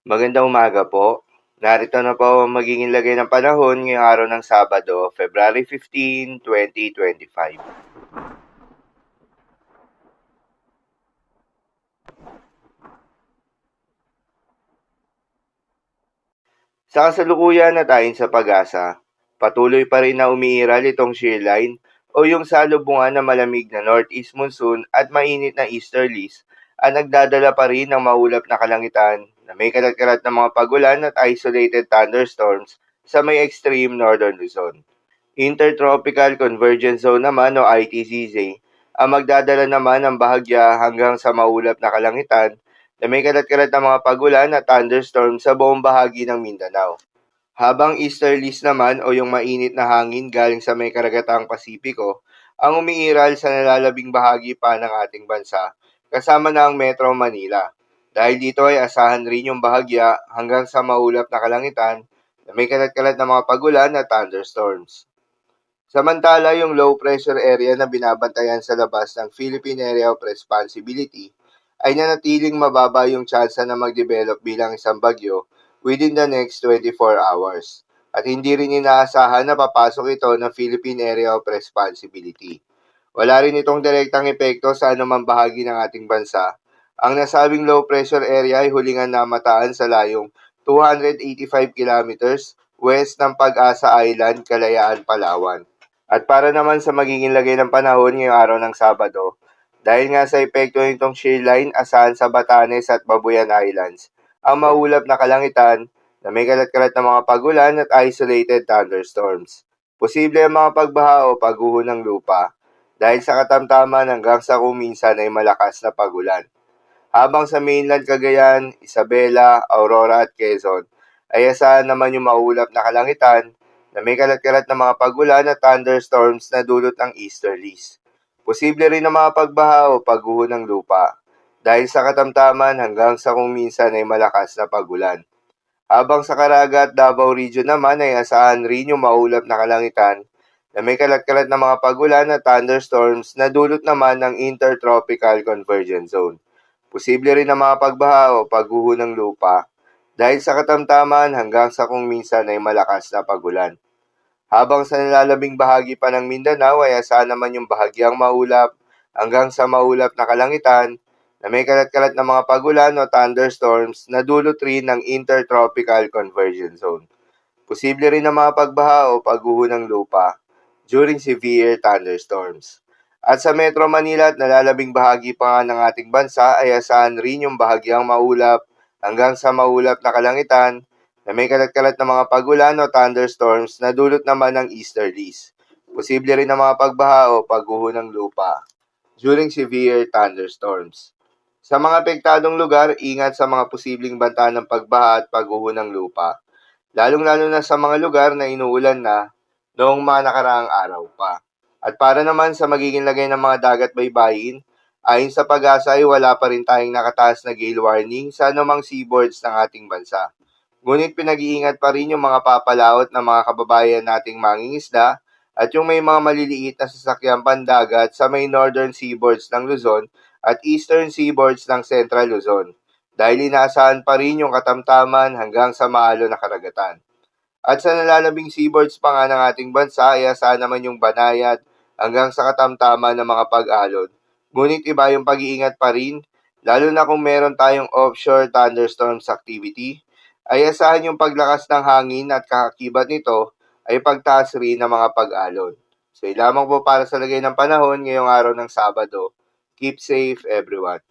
Magandang umaga po. Narito na po ang magiging lagay ng panahon ngayong araw ng Sabado, February 15, 2025. Sa kasalukuyan at ayon sa pag-asa, patuloy pa rin na umiiral itong shear line o yung salubungan na malamig na northeast monsoon at mainit na easterlies ang nagdadala pa rin ng maulap na kalangitan na may kalat-kalat na mga pagulan at isolated thunderstorms sa may extreme northern Luzon. Intertropical Convergence Zone naman o ITCZ ang magdadala naman ng bahagya hanggang sa maulap na kalangitan na may kalat-kalat na mga pagulan at thunderstorms sa buong bahagi ng Mindanao. Habang easterlies naman o yung mainit na hangin galing sa may karagatang Pasipiko ang umiiral sa nalalabing bahagi pa ng ating bansa kasama na ang Metro Manila. Dahil dito ay asahan rin yung bahagya hanggang sa maulap na kalangitan na may kalat-kalat na mga pagulan at thunderstorms. Samantala, yung low pressure area na binabantayan sa labas ng Philippine Area of Responsibility ay nanatiling mababa yung tsansa na mag-develop bilang isang bagyo within the next 24 hours. At hindi rin inaasahan na papasok ito ng Philippine Area of Responsibility. Wala rin itong direktang epekto sa anumang bahagi ng ating bansa. Ang nasabing low pressure area ay hulingan namataan sa layong 285 kilometers west ng Pag-asa Island, Kalayaan, Palawan. At para naman sa magiging lagay ng panahon ngayong araw ng Sabado, dahil nga sa epekto nitong shear line asahan sa Batanes at Babuyan Islands, ang maulap na kalangitan na may kalat-kalat na mga pagulan at isolated thunderstorms. Posible ang mga pagbaha o pagguho ng lupa dahil sa katamtaman hanggang sa kuminsan ay malakas na pagulan. Habang sa mainland Cagayan, Isabela, Aurora at Quezon ay asahan naman yung maulap na kalangitan na may kalat-kalat na mga pagulan at thunderstorms na dulot ng easterlies. Posible rin ang mga pagbaha o pagguho ng lupa dahil sa katamtaman hanggang sa kung minsan ay malakas na pagulan. Habang sa Caraga at Davao Region naman ay asahan rin yung maulap na kalangitan na may kalat-kalat na mga pagulan at thunderstorms na dulot naman ng Intertropical Convergence Zone. Posible rin ang mga pagbaha o pagguho ng lupa dahil sa katamtaman hanggang sa kung minsan ay malakas na pagulan. Habang sa nalalabing bahagi pa ng Mindanao ay asahan naman yung bahagyang maulap hanggang sa maulap na kalangitan na may kalat-kalat na mga pagulan o thunderstorms na dulot rin ng Intertropical Convergence Zone. Posible rin ang mga pagbaha o pagguho ng lupa during severe thunderstorms. At sa Metro Manila at nalalabing bahagi pa nga ng ating bansa ay asahan rin yung bahagyang maulap hanggang sa maulap na kalangitan na may kalat-kalat na mga pagulan o thunderstorms na dulot naman ng easterlies. Posible rin ang mga pagbaha o pagguho ng lupa during severe thunderstorms. Sa mga apektadong lugar, ingat sa mga posibleng banta ng pagbaha at pagguho ng lupa, lalong-lalo na sa mga lugar na inuulan na noong mga nakaraang araw pa. At para naman sa magiging lagay ng mga dagat baybayin, ayon sa Pag-asa ay wala pa rin tayong nakataas na gale warning sa anumang seaboards ng ating bansa. Ngunit pinag-iingat pa rin yung mga papalaot ng mga kababayan nating mangingisda at yung may mga maliliit na sasakyang pandagat sa may northern seaboards ng Luzon at eastern seaboards ng Central Luzon dahil inaasahan pa rin yung katamtaman hanggang sa maalo na karagatan. At sa nalalabing seaboards pa nga ng ating bansa ay asahan naman yung banayad hanggang sa katamtaman ng mga pag-alon. Ngunit iba yung pag-iingat pa rin, lalo na kung meron tayong offshore thunderstorms activity, ay asahan yung paglakas ng hangin at kakakibat nito ay pagtaas rin ng mga pag-alon. So, lamang po para sa lagay ng panahon ngayong araw ng Sabado. Keep safe everyone.